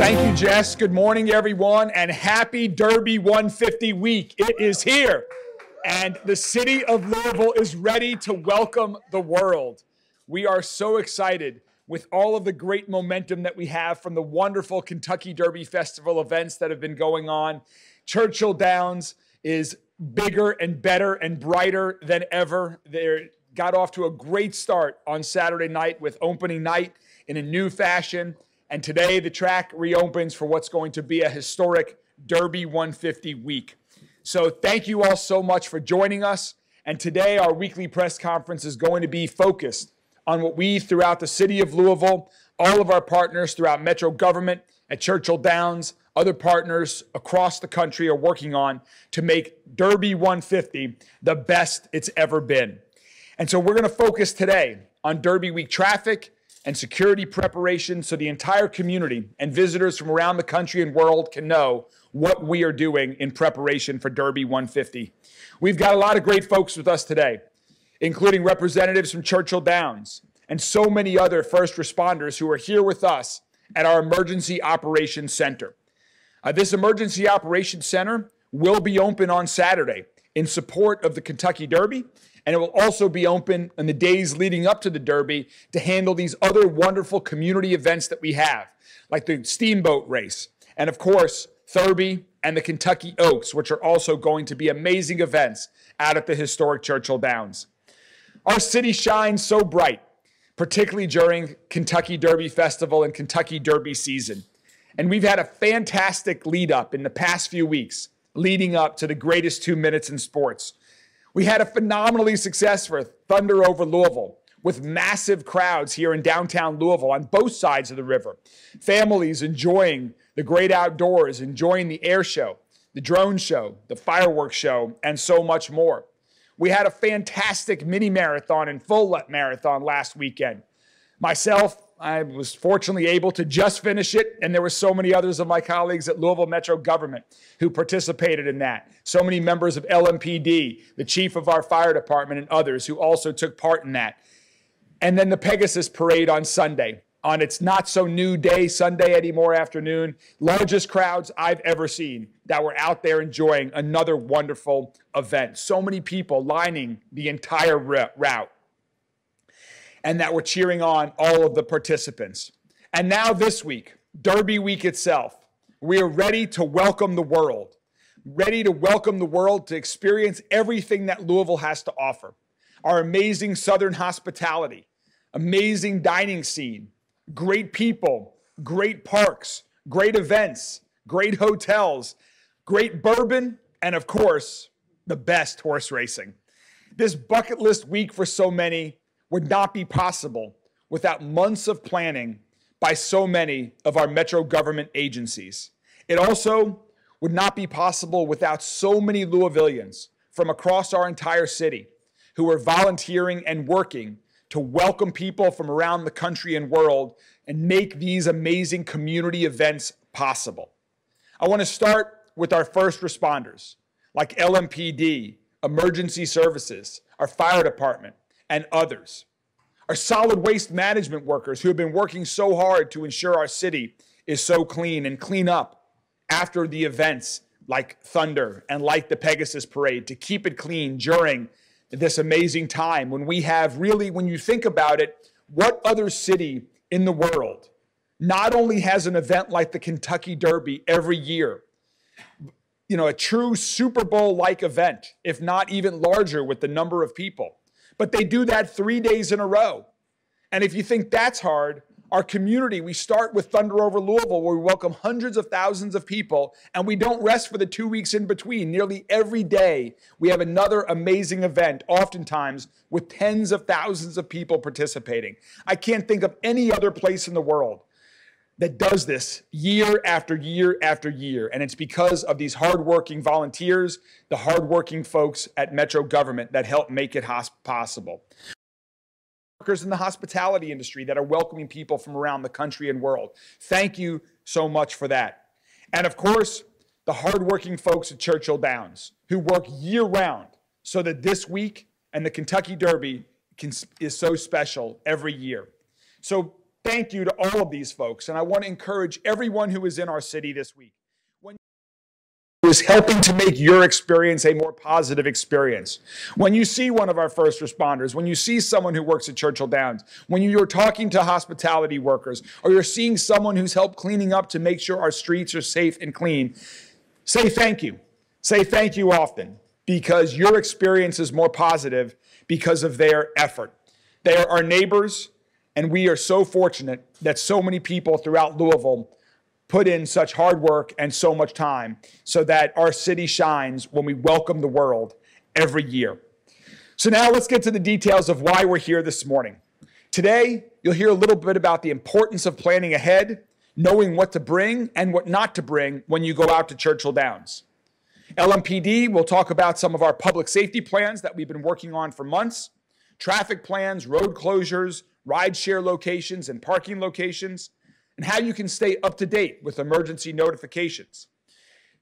Thank you, Jess. Good morning, everyone, and happy Derby 150 week. It is here, and the city of Louisville is ready to welcome the world. We are so excited with all of the great momentum that we have from the wonderful Kentucky Derby Festival events that have been going on. Churchill Downs is bigger and better and brighter than ever. They got off to a great start on Saturday night with opening night in a new fashion. And today the track reopens for what's going to be a historic Derby 150 week. So thank you all so much for joining us. And today our weekly press conference is going to be focused on what we throughout the city of Louisville, all of our partners throughout Metro government, at Churchill Downs, other partners across the country are working on to make Derby 150 the best it's ever been. And so we're going to focus today on Derby week traffic and security preparation so the entire community and visitors from around the country and world can know what we are doing in preparation for Derby 150. We've got a lot of great folks with us today, including representatives from Churchill Downs and so many other first responders who are here with us at our Emergency Operations Center. This Emergency Operations Center will be open on Saturday in support of the Kentucky Derby, and it will also be open in the days leading up to the Derby to handle these other wonderful community events that we have, like the Steamboat Race, and of course, Thurby and the Kentucky Oaks, which are also going to be amazing events out at the historic Churchill Downs. Our city shines so bright, particularly during Kentucky Derby Festival and Kentucky Derby season. And we've had a fantastic lead up in the past few weeks, leading up to the greatest 2 minutes in sports. We had a phenomenally successful Thunder over Louisville with massive crowds here in downtown Louisville on both sides of the river. Families enjoying the great outdoors, enjoying the air show, the drone show, the fireworks show, and so much more. We had a fantastic mini marathon and full marathon last weekend. Myself, I was fortunately able to just finish it, and there were so many others of my colleagues at Louisville Metro government who participated in that. So many members of LMPD, the chief of our fire department, and others who also took part in that. And then the Pegasus Parade on Sunday, on its not-so-new day, Sunday anymore afternoon. Largest crowds I've ever seen that were out there enjoying another wonderful event. So many people lining the entire route, and that were cheering on all of the participants. And now this week, Derby week itself, we are ready to welcome the world, to experience everything that Louisville has to offer. Our amazing Southern hospitality, amazing dining scene, great people, great parks, great events, great hotels, great bourbon, and of course, the best horse racing. This bucket list week for so many would not be possible without months of planning by so many of our Metro government agencies. It also would not be possible without so many Louisvillians from across our entire city who are volunteering and working to welcome people from around the country and world and make these amazing community events possible. I want to start with our first responders, like LMPD, emergency services, our fire department, and others. Our solid waste management workers who have been working so hard to ensure our city is so clean and clean up after the events like Thunder and like the Pegasus Parade to keep it clean during this amazing time when we have really, when you think about it, what other city in the world not only has an event like the Kentucky Derby every year, you know, a true Super Bowl-like event, if not even larger with the number of people, but they do that 3 days in a row. And if you think that's hard, our community, we start with Thunder over Louisville, where we welcome hundreds of thousands of people, and we don't rest for the 2 weeks in between. Nearly every day, we have another amazing event, oftentimes with tens of thousands of people participating. I can't think of any other place in the world that does this year after year after year. And it's because of these hardworking volunteers, the hardworking folks at Metro government that help make it possible. Workers in the hospitality industry that are welcoming people from around the country and world. Thank you so much for that. And of course, the hardworking folks at Churchill Downs who work year-round so that this week and the Kentucky Derby is so special every year. So thank you to all of these folks. And I want to encourage everyone who is in our city this week, who is helping to make your experience a more positive experience. When you see one of our first responders, when you see someone who works at Churchill Downs, when you're talking to hospitality workers, or you're seeing someone who's helped cleaning up to make sure our streets are safe and clean, say thank you. Say thank you often, because your experience is more positive because of their effort. They are our neighbors, and we are so fortunate that so many people throughout Louisville put in such hard work and so much time so that our city shines when we welcome the world every year. So now let's get to the details of why we're here this morning. Today, you'll hear a little bit about the importance of planning ahead, knowing what to bring and what not to bring when you go out to Churchill Downs. LMPD will talk about some of our public safety plans that we've been working on for months, traffic plans, road closures, rideshare locations, and parking locations, and how you can stay up to date with emergency notifications.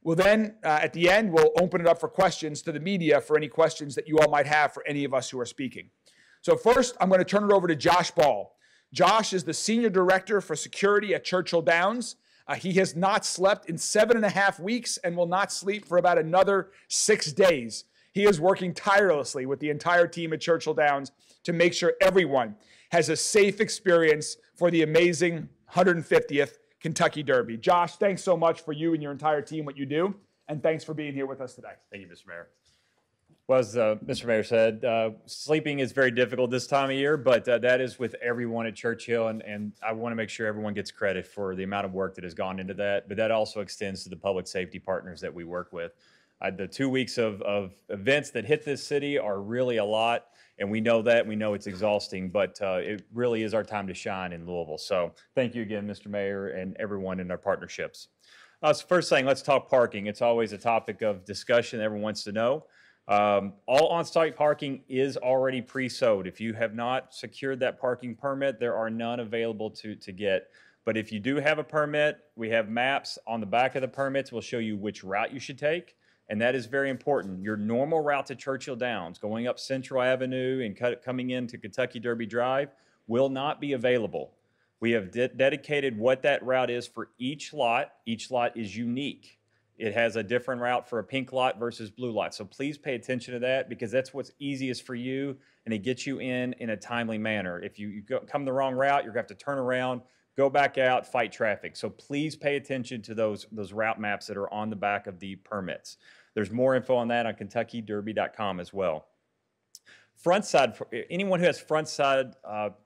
We'll then, at the end, we'll open it up for questions to the media for any questions that you all might have for any of us who are speaking. So first, I'm going to turn it over to Josh Ball. Josh is the Senior Director for Security at Churchill Downs. He has not slept in 7.5 weeks and will not sleep for about another 6 days. He is working tirelessly with the entire team at Churchill Downs to make sure everyone has a safe experience for the amazing 150th Kentucky Derby. Josh, thanks so much for you and your entire team, what you do, and thanks for being here with us today. Thank you, Mr. Mayor. Well, as Mr. Mayor said, sleeping is very difficult this time of year, but that is with everyone at Churchill, and I want to make sure everyone gets credit for the amount of work that has gone into that, but that also extends to the public safety partners that we work with. The 2 weeks of events that hit this city are really a lot, and we know that. We know it's exhausting, but it really is our time to shine in Louisville. So thank you again, Mr. Mayor, and everyone in our partnerships. So first thing, let's talk parking. It's always a topic of discussion everyone wants to know. All on-site parking is already pre-sold. If you have not secured that parking permit, there are none available to get. But if you do have a permit, we have maps on the back of the permits. We'll show you which route you should take. And that is very important. Your normal route to Churchill Downs, going up Central Avenue and coming into Kentucky Derby Drive, will not be available. We have dedicated what that route is for each lot. Each lot is unique. It has a different route for a pink lot versus blue lot. So please pay attention to that, because that's what's easiest for you, and it gets you in a timely manner. If you come the wrong route, you're going to have to turn around, go back out, fight traffic. So please pay attention to those route maps that are on the back of the permits. There's more info on that on KentuckyDerby.com as well. Front side, anyone who has front side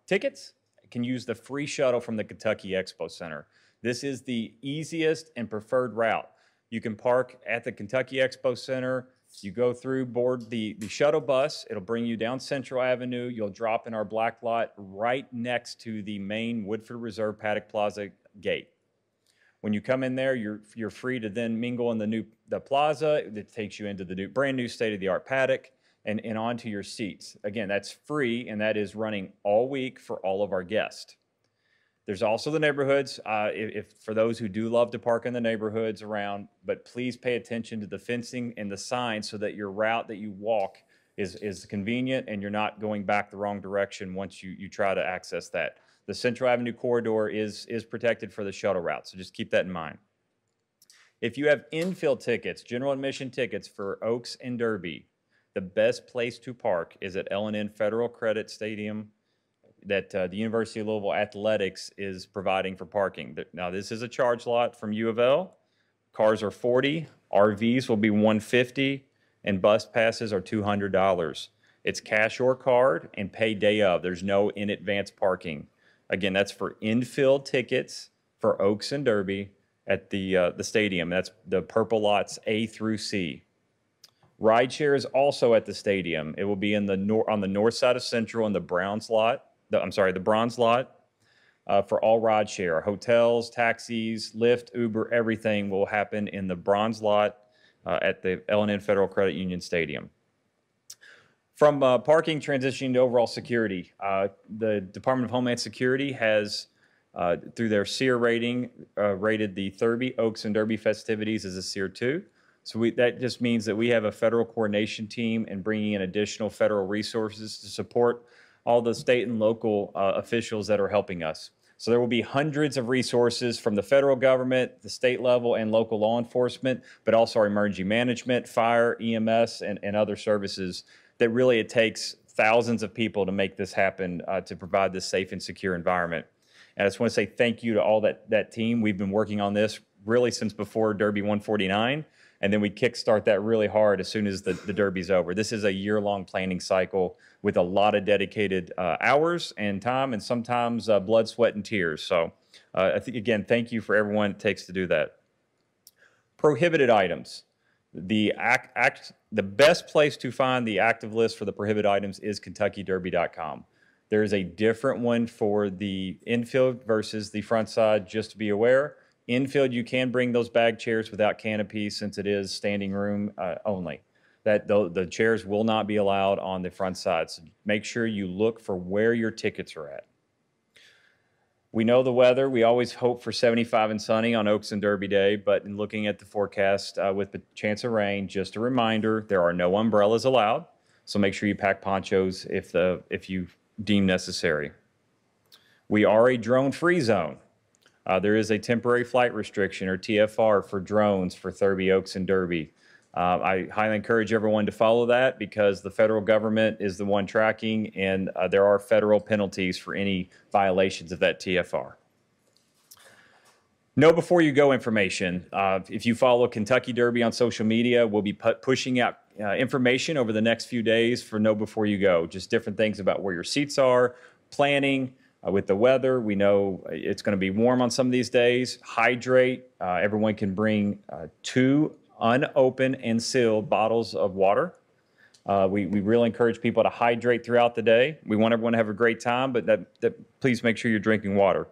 tickets can use the free shuttle from the Kentucky Expo Center. This is the easiest and preferred route. You can park at the Kentucky Expo Center. You go through, board the shuttle bus. It'll bring you down Central Avenue. You'll drop in our black lot right next to the main Woodford Reserve Paddock Plaza gate. When you come in there, you're free to then mingle in the plaza that takes you into the brand new state-of-the-art paddock and onto your seats. Again, that's free, and that is running all week for all of our guests. There's also the neighborhoods, if for those who do love to park in the neighborhoods around, but please pay attention to the fencing and the signs so that your route that you walk is convenient and you're not going back the wrong direction once you try to access that. The Central Avenue corridor is protected for the shuttle route, so just keep that in mind. If you have infield tickets, general admission tickets for Oaks and Derby, the best place to park is at L&N Federal Credit Stadium that the University of Louisville Athletics is providing for parking. Now, this is a charge lot from U of L. Cars are $40, RVs will be $150, and bus passes are $200. It's cash or card and pay day of. There's no in-advance parking. Again, that's for infield tickets for Oaks and Derby at the stadium. That's the purple lots A through C. Rideshare is also at the stadium. It will be in on the north side of Central in the bronze lot. The bronze lot for all rideshare. Hotels, taxis, Lyft, Uber, everything will happen in the bronze lot at the L&N Federal Credit Union Stadium. From parking transitioning to overall security, the Department of Homeland Security has, through their SEER rating, rated the Thurby, Oaks, and Derby festivities as a SEER 2. So that just means that we have a federal coordination team and bringing in additional federal resources to support all the state and local officials that are helping us. So there will be hundreds of resources from the federal government, the state level, and local law enforcement, but also our emergency management, fire, EMS, and other services that really it takes thousands of people to make this happen, to provide this safe and secure environment. And I just want to say thank you to all that team. We've been working on this really since before Derby 149, and then we kickstart that really hard as soon as the Derby's over. This is a year-long planning cycle with a lot of dedicated hours and time, and sometimes blood, sweat, and tears. So I think, again, thank you for everyone it takes to do that. Prohibited items. The best place to find the active list for the prohibited items is KentuckyDerby.com. There is a different one for the infield versus the front side, just to be aware. Infield, you can bring those bag chairs without canopies since it is standing room only. The chairs will not be allowed on the front side. So make sure you look for where your tickets are at. We know the weather. We always hope for 75 and sunny on Oaks and Derby Day, but in looking at the forecast with the chance of rain, just a reminder, there are no umbrellas allowed. So make sure you pack ponchos if you deem necessary. We are a drone-free zone. There is a temporary flight restriction, or TFR, for drones for Thurby, Oaks, and Derby. I highly encourage everyone to follow that because the federal government is the one tracking, and there are federal penalties for any violations of that TFR. Know before you go information. If you follow Kentucky Derby on social media, we'll be pushing out information over the next few days for know before you go. Just different things about where your seats are, planning. With the weather, we know it's going to be warm on some of these days. Hydrate. Everyone can bring 2 unopened and sealed bottles of water. We really encourage people to hydrate throughout the day. We want everyone to have a great time, but please make sure you're drinking water.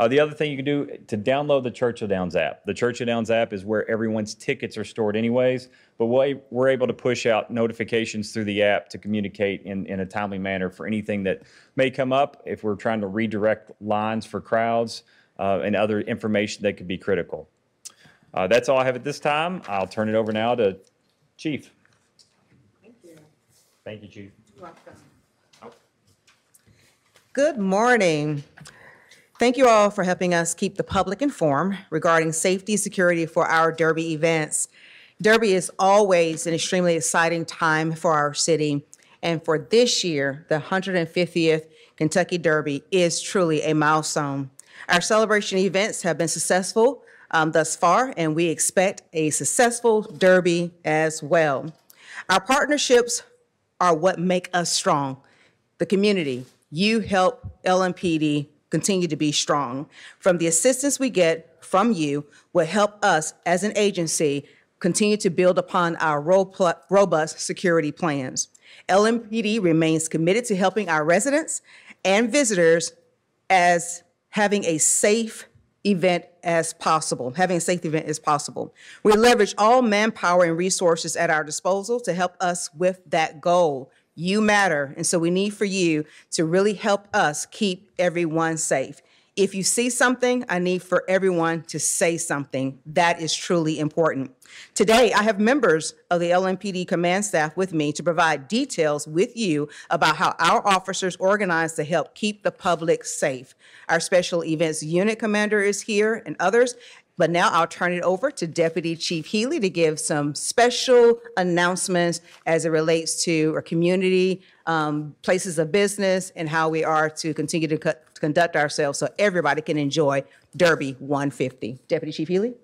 The other thing you can do to download the Churchill Downs app. The Churchill Downs app is where everyone's tickets are stored anyways, but we're able to push out notifications through the app to communicate in a timely manner for anything that may come up if we're trying to redirect lines for crowds and other information that could be critical. That's all I have at this time. I'll turn it over now to Chief. Thank you. Thank you, Chief. You're welcome. Good morning. Thank you all for helping us keep the public informed regarding safety and security for our Derby events. Derby is always an extremely exciting time for our city. And for this year, the 150th Kentucky Derby is truly a milestone. Our celebration events have been successful thus far, and we expect a successful Derby as well. Our partnerships are what make us strong. The community, you help LMPD continue to be strong. From the assistance we get from you will help us as an agency continue to build upon our robust security plans. LMPD remains committed to helping our residents and visitors as having a safe event as possible. We leverage all manpower and resources at our disposal to help us with that goal. You matter, and so we need for you to really help us keep everyone safe. If you see something, I need for everyone to say something. That is truly important. Today, I have members of the LMPD command staff with me to provide details with you about how our officers organize to help keep the public safe. Our special events unit commander is here and others, but now I'll turn it over to Deputy Chief Healy to give some special announcements as it relates to our community, places of business, and how we are to continue to conduct ourselves so everybody can enjoy Derby 150. Deputy Chief Healy.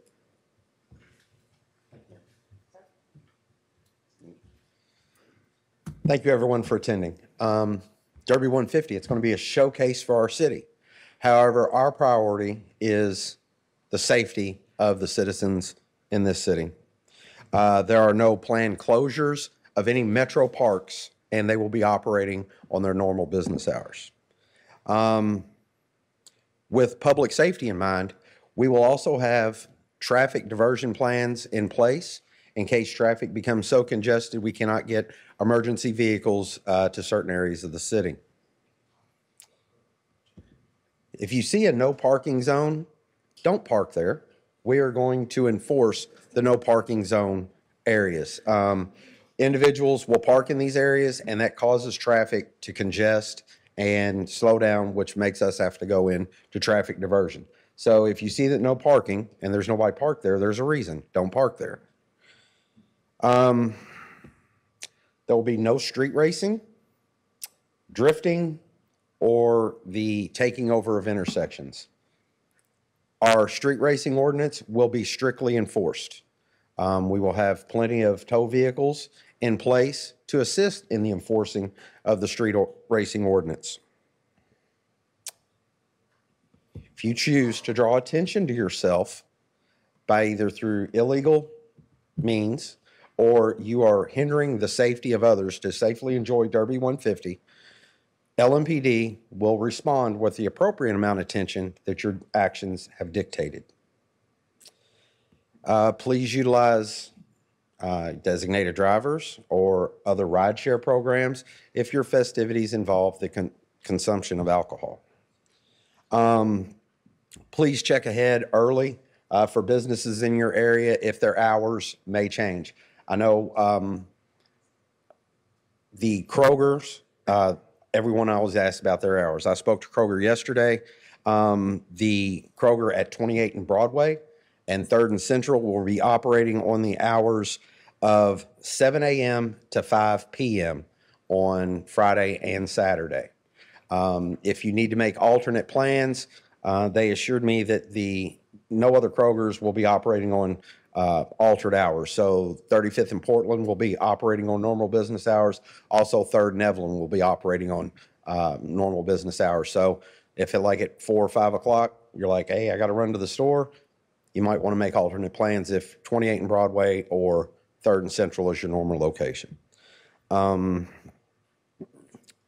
Thank you, everyone, for attending. Derby 150, it's going to be a showcase for our city. However, our priority is the safety of the citizens in this city. There are no planned closures of any metro parks, and they will be operating on their normal business hours. With public safety in mind, we will also have traffic diversion plans in place in case traffic becomes so congested we cannot get emergency vehicles to certain areas of the city. If you see a no parking zone, don't park there. We are going to enforce the no parking zone areas. Individuals will park in these areas, and that causes traffic to congest and slow down, which makes us have to go in to traffic diversion. So if you see that no parking and there's nobody parked there, there's a reason. Don't park there. There will be no street racing, drifting, or the taking over of intersections. Our street racing ordinance will be strictly enforced. We will have plenty of tow vehicles in place to assist in the enforcing of the street racing ordinance. If you choose to draw attention to yourself by either through illegal means or you are hindering the safety of others to safely enjoy Derby 150, LMPD will respond with the appropriate amount of attention that your actions have dictated. Please utilize designated drivers or other rideshare programs if your festivities involve the consumption of alcohol. Please check ahead early for businesses in your area if their hours may change. I know the Kroger's, everyone always asks about their hours. I spoke to Kroger yesterday. The Kroger at 28 and Broadway and 3rd and Central will be operating on the hours of 7 a.m. to 5 p.m. on Friday and Saturday. If you need to make alternate plans, they assured me that no other Krogers will be operating on altered hours. So 35th and Portland will be operating on normal business hours. Also 3rd and Evelyn will be operating on normal business hours. So if at 4 or 5 o'clock, you're like, hey, I got to run to the store, you might want to make alternate plans if 28 and Broadway or 3rd and Central is your normal location. I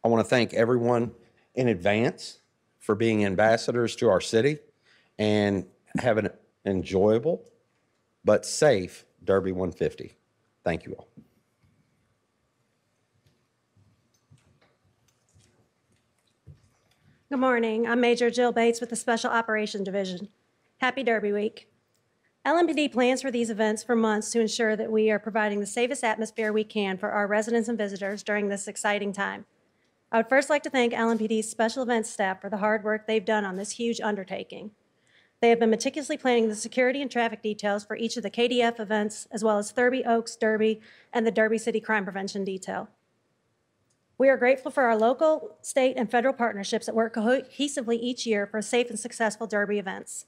want to thank everyone in advance for being ambassadors to our city and have an enjoyable but safe Derby 150. Thank you all. Good morning. I'm Major Jill Bates with the Special Operations Division. Happy Derby Week. LMPD plans for these events for months to ensure that we are providing the safest atmosphere we can for our residents and visitors during this exciting time. I would first like to thank LMPD's special events staff for the hard work they've done on this huge undertaking. They have been meticulously planning the security and traffic details for each of the KDF events, as well as Thurby Oaks Derby and the Derby City Crime Prevention Detail. We are grateful for our local, state, and federal partnerships that work cohesively each year for safe and successful Derby events.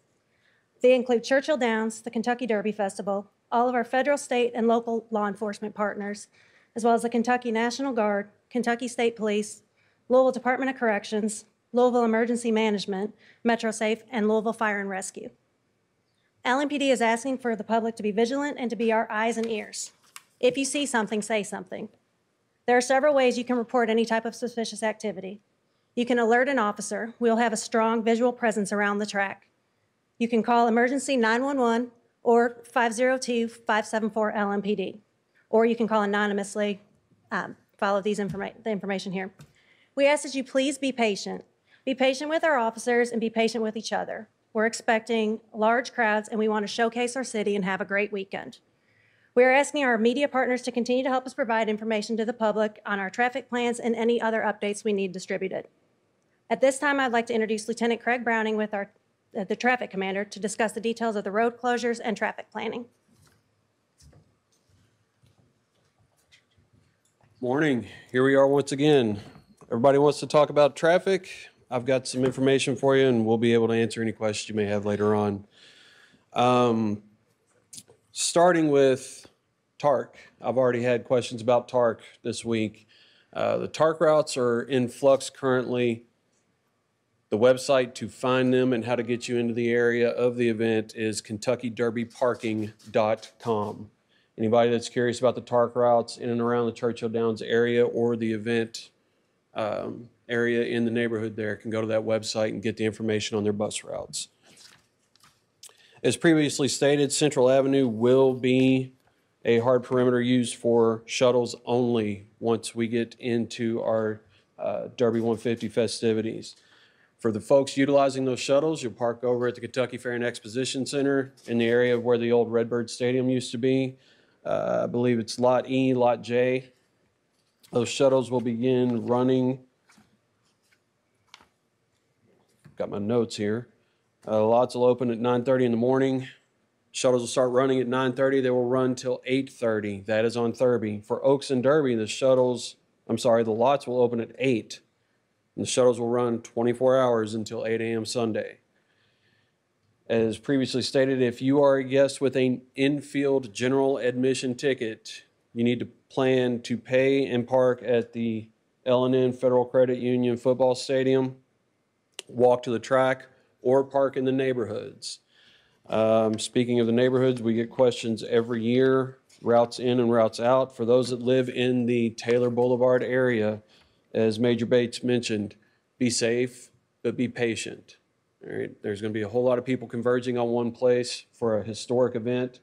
They include Churchill Downs, the Kentucky Derby Festival, all of our federal, state, and local law enforcement partners, as well as the Kentucky National Guard, Kentucky State Police, Louisville Department of Corrections, Louisville Emergency Management, MetroSafe, and Louisville Fire and Rescue. LMPD is asking for the public to be vigilant and to be our eyes and ears. If you see something, say something. There are several ways you can report any type of suspicious activity. You can alert an officer. We'll have a strong visual presence around the track. You can call emergency 911 or 502-574-LMPD, or you can call anonymously. Follow the information here. We ask that you please be patient. Be patient with our officers and be patient with each other. We're expecting large crowds and we want to showcase our city and have a great weekend. We are asking our media partners to continue to help us provide information to the public on our traffic plans and any other updates we need distributed. At this time, I'd like to introduce Lieutenant Craig Browning with the traffic commander to discuss the details of the road closures and traffic planning. Morning. Here we are once again. Everybody wants to talk about traffic. I've got some information for you, and we'll be able to answer any questions you may have later on. Starting with TARC. I've already had questions about TARC this week. The TARC routes are in flux currently. The website to find them and how to get you into the area of the event is KentuckyDerbyParking.com. Anybody that's curious about the TARC routes in and around the Churchill Downs area or the event area in the neighborhood there can go to that website and get the information on their bus routes. As previously stated, Central Avenue will be a hard perimeter used for shuttles only once we get into our Derby 150 festivities. For the folks utilizing those shuttles, you'll park over at the Kentucky Fair and Exposition Center in the area of where the old Redbird Stadium used to be. I believe it's Lot E, Lot J. Those shuttles will begin running got my notes here. Lots will open at 9:30 in the morning. Shuttles will start running at 9:30. They will run till 8:30. That is on Thurby. For Oaks and Derby, the lots will open at 8. And the shuttles will run 24 hours until 8 a.m. Sunday. As previously stated, if you are a guest with an infield general admission ticket, you need to plan to pay and park at the L&N Federal Credit Union football stadium, walk to the track, or park in the neighborhoods. Speaking of the neighborhoods, we get questions every year, routes in and routes out. For those that live in the Taylor Boulevard area, as Major Bates mentioned, be safe, but be patient. All right, there's going to be a whole lot of people converging on one place for a historic event,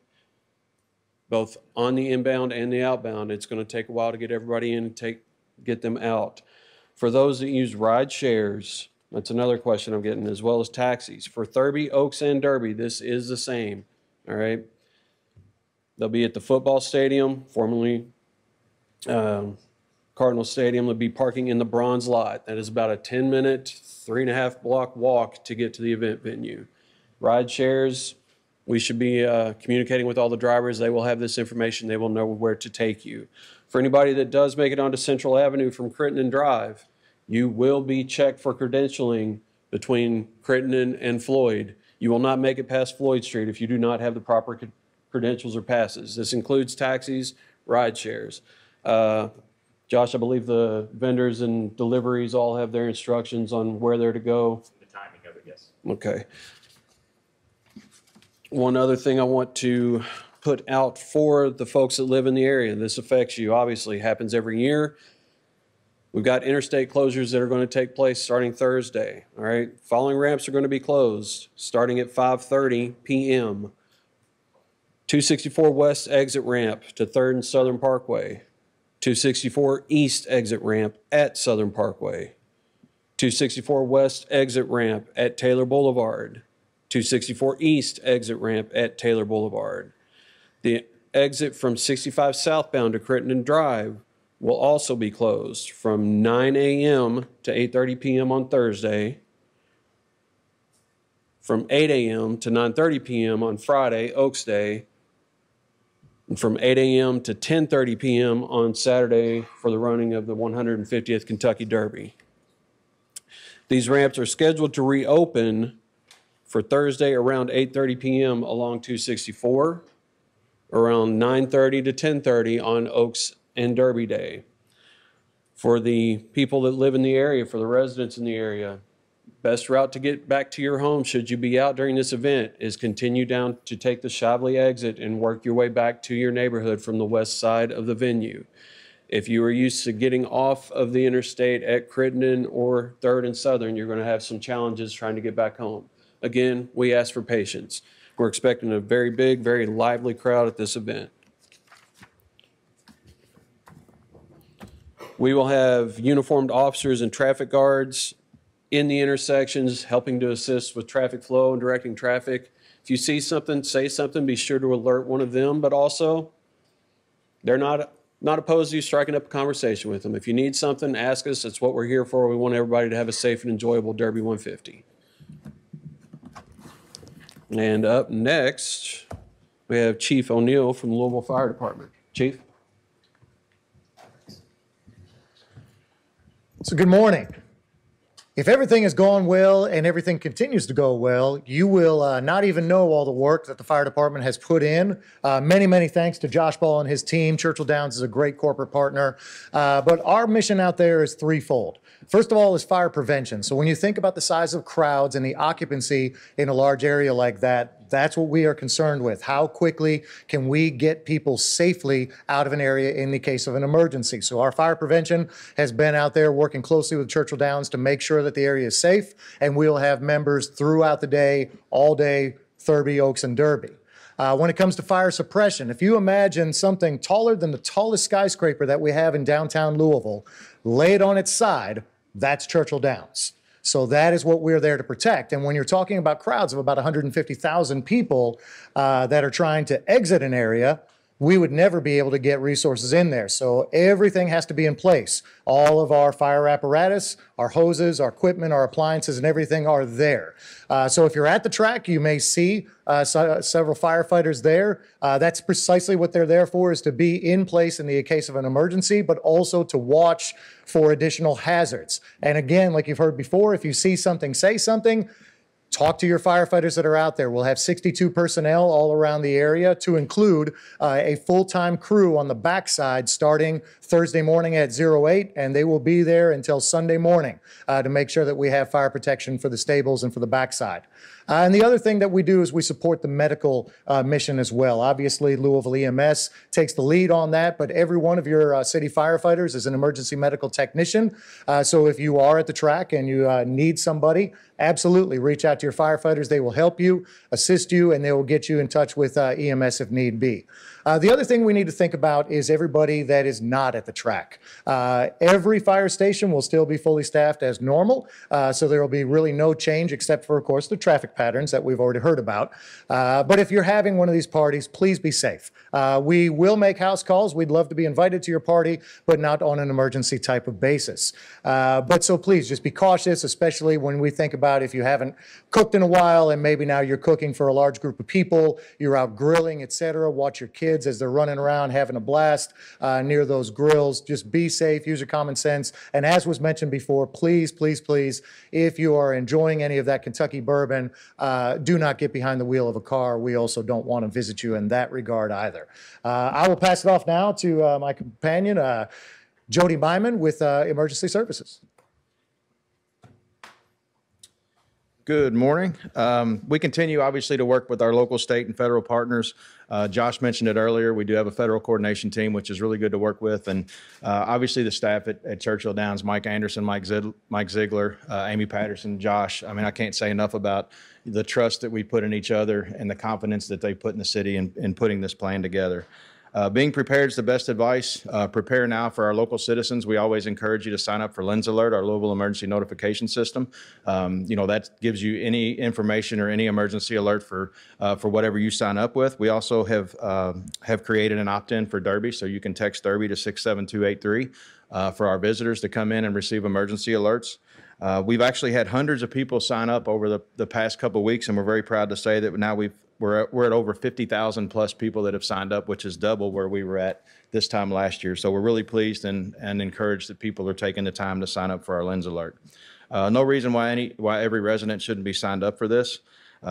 both on the inbound and the outbound. It's going to take a while to get everybody in and get them out. For those that use ride shares, that's another question I'm getting, as well as taxis. For Thurby, Oaks, and Derby, this is the same, all right? They'll be at the football stadium, formerly Cardinal Stadium. They'll be parking in the bronze lot. That is about a 10-minute, 3.5 block walk to get to the event venue. Ride shares, we should be communicating with all the drivers. They will have this information. They will know where to take you. For anybody that does make it onto Central Avenue from Crittenden Drive, you will be checked for credentialing between Crittenden and Floyd. You will not make it past Floyd Street if you do not have the proper credentials or passes. This includes taxis, ride shares. Josh, I believe the vendors and deliveries all have their instructions on where they're to go. The timing of it, yes. Okay. One other thing I want to put out for the folks that live in the area, this affects you, obviously, happens every year. We've got interstate closures that are going to take place starting Thursday, all right? Following ramps are going to be closed starting at 5:30 p.m. 264 West exit ramp to 3rd and Southern Parkway. 264 East exit ramp at Southern Parkway. 264 West exit ramp at Taylor Boulevard. 264 East exit ramp at Taylor Boulevard. The exit from 65 southbound to Crittenden Drive will also be closed from 9 a.m. to 8:30 p.m. on Thursday, from 8 a.m. to 9:30 p.m. on Friday, Oaks Day, and from 8 a.m. to 10:30 p.m. on Saturday for the running of the 150th Kentucky Derby. These ramps are scheduled to reopen for Thursday around 8:30 p.m. along 264, around 9:30 to 10:30 on Oaks and Derby Day. For the people that live in the area, for the residents in the area, best route to get back to your home should you be out during this event is continue down to take the Shively exit and work your way back to your neighborhood from the west side of the venue. If you are used to getting off of the interstate at Crittenden or 3rd and Southern, you're going to have some challenges trying to get back home. Again, we ask for patience. We're expecting a very big, very lively crowd at this event. We will have uniformed officers and traffic guards in the intersections helping to assist with traffic flow and directing traffic. If you see something, say something, be sure to alert one of them, but also they're not opposed to you striking up a conversation with them. If you need something, ask us. That's what we're here for. We want everybody to have a safe and enjoyable Derby 150. And up next, we have Chief O'Neill from the Louisville Fire Department. Chief? So good morning. If everything has gone well and everything continues to go well, you will not even know all the work that the fire department has put in. Many, many thanks to Josh Ball and his team. Churchill Downs is a great corporate partner. But our mission out there is threefold. First of all is fire prevention. So when you think about the size of crowds and the occupancy in a large area like that, that's what we are concerned with. How quickly can we get people safely out of an area in the case of an emergency? So our fire prevention has been out there working closely with Churchill Downs to make sure that the area is safe, and we'll have members throughout the day, all day, Thurby, Oaks, and Derby. When it comes to fire suppression, if you imagine something taller than the tallest skyscraper that we have in downtown Louisville, lay it on its side, that's Churchill Downs. So that is what we're there to protect. And when you're talking about crowds of about 150,000 people that are trying to exit an area, we would never be able to get resources in there. So everything has to be in place. All of our fire apparatus, our hoses, our equipment, our appliances, and everything are there. So if you're at the track, you may see several firefighters there. That's precisely what they're there for, is to be in place in the case of an emergency, but also to watch for additional hazards. And again, like you've heard before, if you see something, say something. Talk to your firefighters that are out there. We'll have 62 personnel all around the area, to include a full-time crew on the backside starting Thursday morning at 08, and they will be there until Sunday morning to make sure that we have fire protection for the stables and for the backside. And the other thing that we do is we support the medical mission as well. Obviously, Louisville EMS takes the lead on that, but every one of your city firefighters is an emergency medical technician. So if you are at the track and you need somebody, absolutely reach out to your firefighters. They will help you, assist you, and they will get you in touch with EMS if need be. The other thing we need to think about is everybody that is not at the track. Every fire station will still be fully staffed as normal, so there will be really no change except for, of course, the traffic patterns that we've already heard about. But if you're having one of these parties, please be safe. We will make house calls. We'd love to be invited to your party, but not on an emergency type of basis. But so please just be cautious, especially when we think about if you haven't cooked in a while and maybe now you're cooking for a large group of people, you're out grilling, etc. Watch your kids as they're running around having a blast near those grills. Just be safe, use your common sense. And as was mentioned before, please, please, please, if you are enjoying any of that Kentucky bourbon, do not get behind the wheel of a car. We also don't want to visit you in that regard either. I will pass it off now to my companion, Jody Byman with Emergency Services. Good morning. We continue, obviously, to work with our local, state, and federal partners. Josh mentioned it earlier. We do have a federal coordination team, which is really good to work with. And obviously, the staff at Churchill Downs, Mike Anderson, Mike Ziegler, Amy Patterson, Josh. I mean, I can't say enough about the trust that we put in each other and the confidence that they put in the city in putting this plan together. Being prepared is the best advice. Prepare now for our local citizens. We always encourage you to sign up for Lens Alert, our Louisville emergency notification system. That gives you any information or any emergency alert for whatever you sign up with. We also have created an opt-in for Derby, so you can text Derby to 67283 for our visitors to come in and receive emergency alerts. We've actually had hundreds of people sign up over the past couple of weeks, and we're very proud to say that now we're at over 50,000 plus people that have signed up, which is double where we were at this time last year. So we're really pleased and encouraged that people are taking the time to sign up for our Lens Alert. No reason why every resident shouldn't be signed up for this.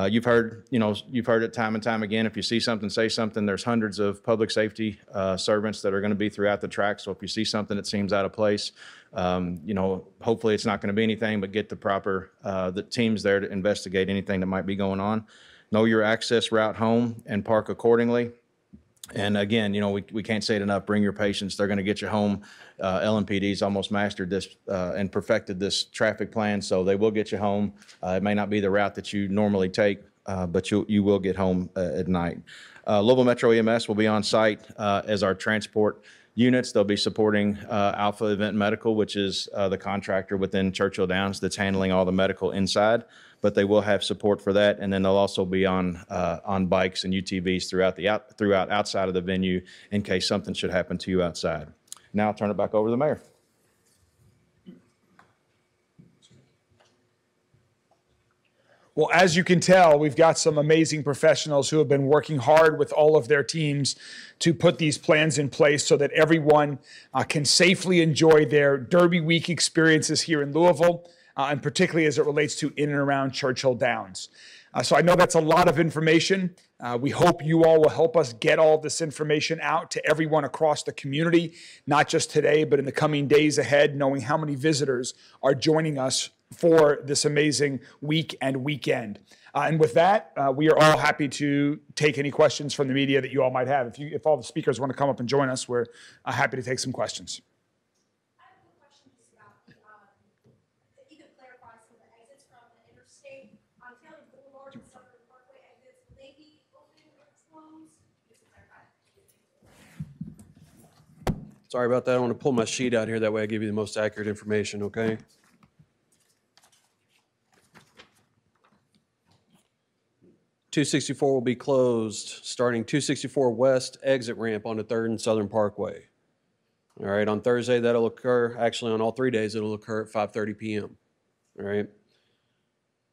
You've heard it time and time again. If you see something, say something. There's hundreds of public safety servants that are going to be throughout the track. So if you see something that seems out of place, hopefully it's not going to be anything, but get the teams there to investigate anything that might be going on. Know your access route home and park accordingly. And again, we can't say it enough, bring your patients. They're going to get you home. LMPD's almost mastered this and perfected this traffic plan, so they will get you home. It may not be the route that you normally take, but you will get home at night. Louisville Metro EMS will be on site as our transport units. They'll be supporting Alpha Event Medical, which is the contractor within Churchill Downs that's handling all the medical inside. But they will have support for that, and then they'll also be on bikes and UTVs throughout outside of the venue in case something should happen to you outside. Now I'll turn it back over to the mayor. Well, as you can tell, we've got some amazing professionals who have been working hard with all of their teams to put these plans in place so that everyone can safely enjoy their Derby Week experiences here in Louisville. And particularly as it relates to in and around Churchill Downs. So I know that's a lot of information. We hope you all will help us get all this information out to everyone across the community, not just today, but in the coming days ahead, knowing how many visitors are joining us for this amazing week and weekend. And with that, we are all happy to take any questions from the media that you all might have. If all the speakers want to come up and join us, we're happy to take some questions. Sorry about that. I want to pull my sheet out here. That way I give you the most accurate information, okay? 264 will be closed, starting 264 West exit ramp on the 3rd and Southern Parkway. All right, on Thursday, that'll occur, actually on all 3 days, it'll occur at 5:30 p.m. All right.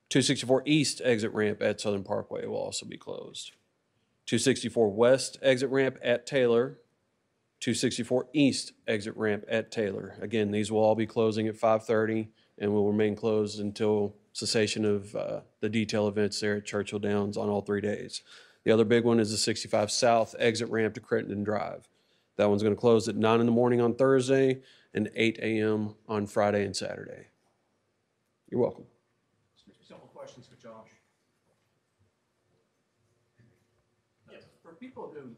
264 East exit ramp at Southern Parkway will also be closed. 264 West exit ramp at Taylor. 264 East exit ramp at Taylor. Again, these will all be closing at 5:30 and will remain closed until cessation of the detail events there at Churchill Downs on all 3 days. The other big one is the 65 South exit ramp to Crittenden Drive. That one's going to close at 9 in the morning on Thursday and 8 a.m. on Friday and Saturday. You're welcome. Several questions for Josh. Yes. For people who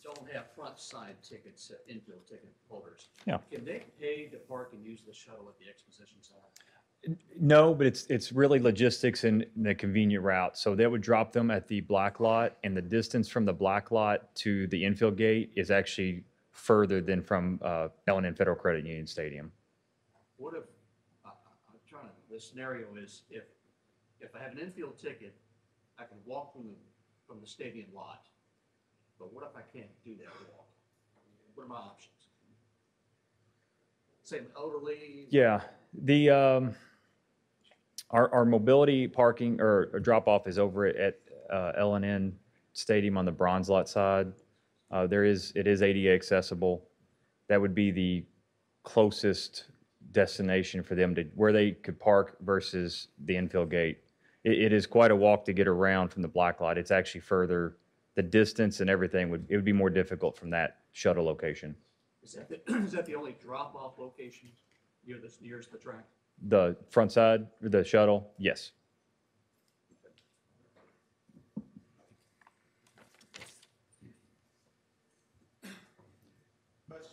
don't have front side tickets, infield ticket holders, Yeah. can they pay to park and use the shuttle at the exposition center? No, but it's really logistics and the convenient route. So they would drop them at the black lot, and the distance from the black lot to the infield gate is actually further than from L&N Federal Credit Union Stadium. What if, the scenario is if I have an infield ticket, I can walk from the stadium lot. But what if I can't do that walk? What are my options? Say I'm elderly. Yeah, the our mobility parking or drop off is over at L&N Stadium on the bronze lot side. It is ADA accessible. That would be the closest destination for them to where they could park versus the infield gate. It is quite a walk to get around from the black lot. It's actually further. The distance and everything would be more difficult from that shuttle location. Is that the only drop-off location nearest the track? The front side, the shuttle, yes.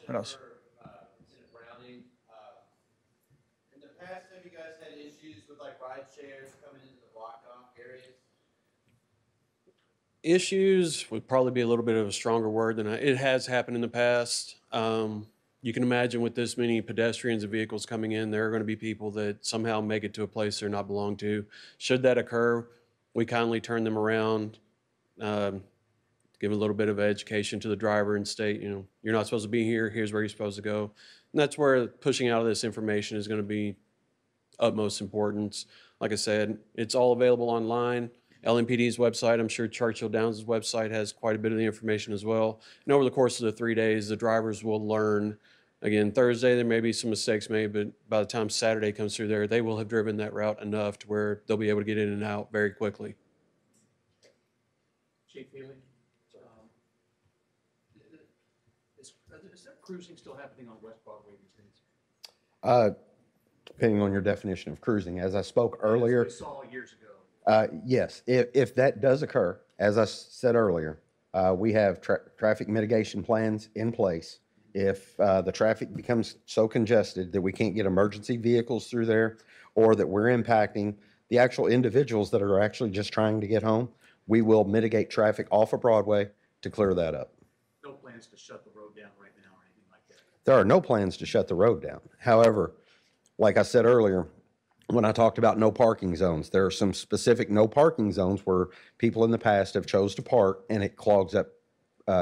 What else? In the past, have you guys had issues with like ride shares coming into the block-off areas? Issues would probably be a little bit of a stronger word than it has happened in the past. You can imagine with this many pedestrians and vehicles coming in, there are going to be people that somehow make it to a place they're not belong to. Should that occur, we kindly turn them around, give a little bit of education to the driver and state, you're not supposed to be here, here's where you're supposed to go. And that's where pushing out of this information is going to be utmost importance. Like I said, it's all available online. LMPD's website, I'm sure Churchill Downs' website has quite a bit of the information as well. And over the course of the 3 days, the drivers will learn. Again, Thursday, there may be some mistakes made, but by the time Saturday comes through there, they will have driven that route enough to where they'll be able to get in and out very quickly. Chief Healy, is there cruising still happening on West Broadway these days? Depending on your definition of cruising, as I spoke earlier. We saw years ago. Yes, if that does occur, as I said earlier, we have traffic mitigation plans in place. If the traffic becomes so congested that we can't get emergency vehicles through there, or that we're impacting the actual individuals that are actually just trying to get home, we will mitigate traffic off of Broadway to clear that up. No plans to shut the road down right now or anything like that? There are no plans to shut the road down. However, like I said earlier, when I talked about no parking zones, there are some specific no parking zones where people in the past have chose to park and it clogs up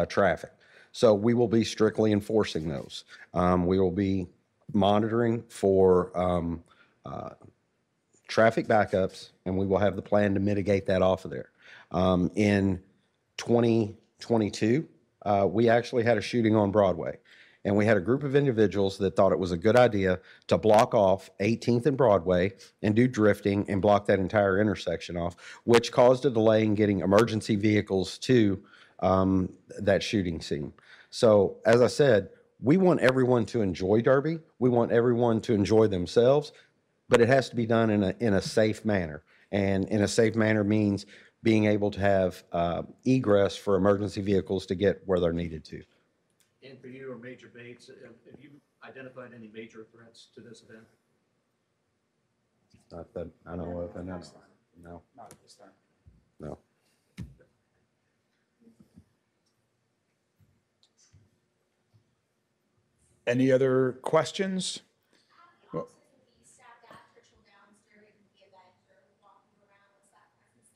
traffic. So we will be strictly enforcing those. We will be monitoring for traffic backups, and we will have the plan to mitigate that off of there. In 2022, we actually had a shooting on Broadway. And we had a group of individuals that thought it was a good idea to block off 18th and Broadway and do drifting and block that entire intersection off, which caused a delay in getting emergency vehicles to that shooting scene. So, as I said, we want everyone to enjoy Derby. We want everyone to enjoy themselves, but it has to be done in a safe manner. And in a safe manner means being able to have egress for emergency vehicles to get where they're needed to. And for you or Major Bates, have you identified any major threats to this event? Not that I know of, and no. Not at this time. No. Any other questions? How often will be staffed at Churchill Downs during the event or walking around? What's that presence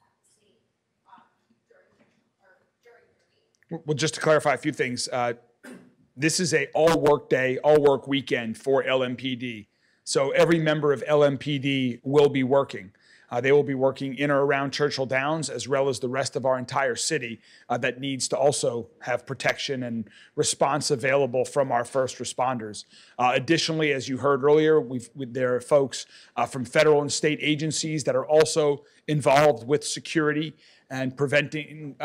Well, just to clarify a few things, this is a all-work day, all-work weekend for LMPD. So every member of LMPD will be working. They will be working in or around Churchill Downs, as well as the rest of our entire city that needs to also have protection and response available from our first responders. Additionally, as you heard earlier, there are folks from federal and state agencies that are also involved with security and preventing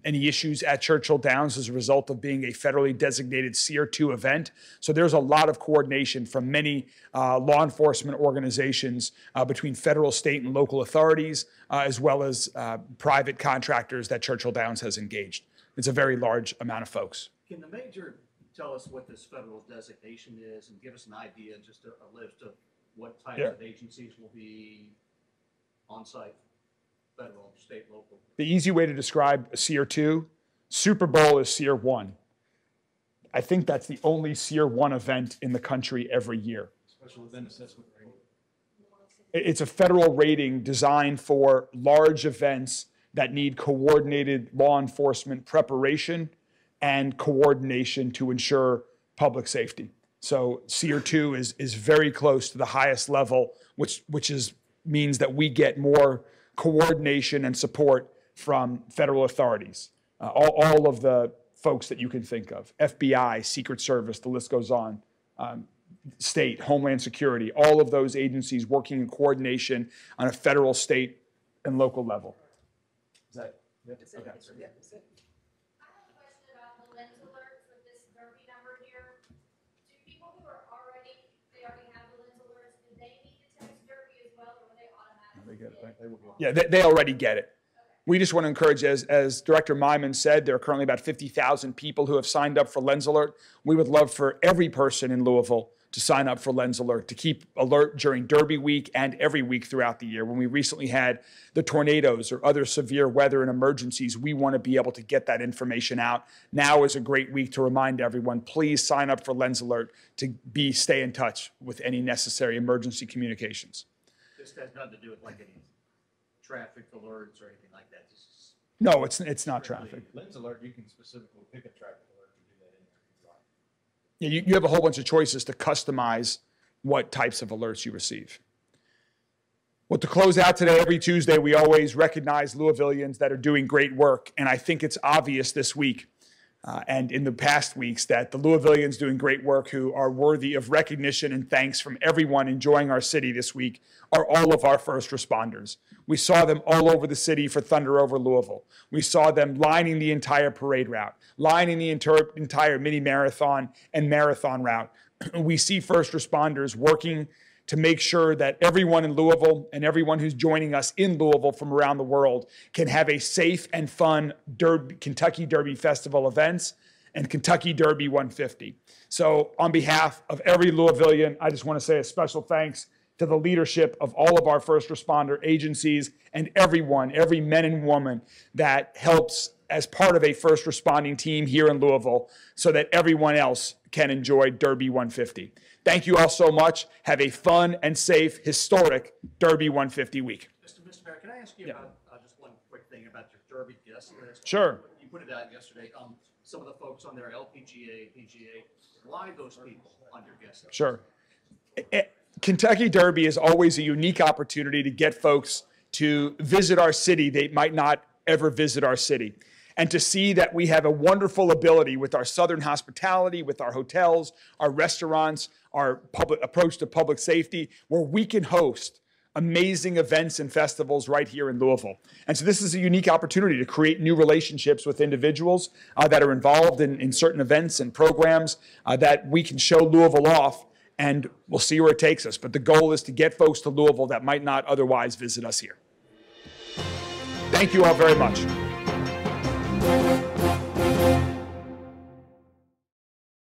any issues at Churchill Downs as a result of being a federally designated Tier 2 event. So there's a lot of coordination from many law enforcement organizations between federal, state, and local authorities, as well as private contractors that Churchill Downs has engaged. It's a very large amount of folks. Can the major tell us what this federal designation is and give us an idea, just a list of what types of agencies will be on site? Federal, state, local. The easy way to describe a Tier 2, Super Bowl is Tier 1. I think that's the only Tier 1 event in the country every year. Special event assessment rating. It's a federal rating designed for large events that need coordinated law enforcement preparation and coordination to ensure public safety. So Tier 2 is very close to the highest level, which means that we get more coordination and support from federal authorities, all of the folks that you can think of, FBI, Secret Service, the list goes on, state, Homeland Security, all of those agencies working in coordination on a federal, state, and local level. Is that it? Okay. I have a question about the lens alerts with this Derby number here. Do people who are already have the lens alerts, do they need to text Derby as well, or will they automatically get it? Yeah, they already get it. We just want to encourage, as Director Myman said, there are currently about 50,000 people who have signed up for Lens Alert. We would love for every person in Louisville to sign up for Lens Alert, to keep alert during Derby week and every week throughout the year. When we recently had the tornadoes or other severe weather and emergencies, we want to be able to get that information out. Now is a great week to remind everyone, please sign up for Lens Alert to stay in touch with any necessary emergency communications. This has nothing to do with like any traffic alerts or anything like that. No, it's not traffic. Lens Alert, you can specifically pick a traffic alert and do that in there. Yeah, you have a whole bunch of choices to customize what types of alerts you receive. Well, to close out today, every Tuesday, we always recognize Louisvillians that are doing great work. And I think it's obvious this week and in the past weeks that the Louisvillians doing great work who are worthy of recognition and thanks from everyone enjoying our city this week are all of our first responders. We saw them all over the city for Thunder Over Louisville. We saw them lining the entire parade route, lining the entire mini marathon and marathon route. We see first responders working to make sure that everyone in Louisville and everyone who's joining us in Louisville from around the world can have a safe and fun Kentucky Derby Festival events and Kentucky Derby 150. So on behalf of every Louisvillian, I just want to say a special thanks to the leadership of all of our first responder agencies and everyone, every man and woman that helps as part of a first responding team here in Louisville so that everyone else can enjoy Derby 150. Thank you all so much. Have a fun and safe, historic Derby 150 week. Mr. Mayor, can I ask you about just one quick thing about your Derby guest list? Sure. You put it out yesterday. Some of the folks on there, LPGA, PGA, why those people on your guest list? Sure. Kentucky Derby is always a unique opportunity to get folks to visit our city. They might not ever visit our city. And to see that we have a wonderful ability with our Southern hospitality, with our hotels, our restaurants, our approach to public safety, where we can host amazing events and festivals right here in Louisville. And so this is a unique opportunity to create new relationships with individuals that are involved in certain events and programs that we can show Louisville off, and we'll see where it takes us. But the goal is to get folks to Louisville that might not otherwise visit us here. Thank you all very much.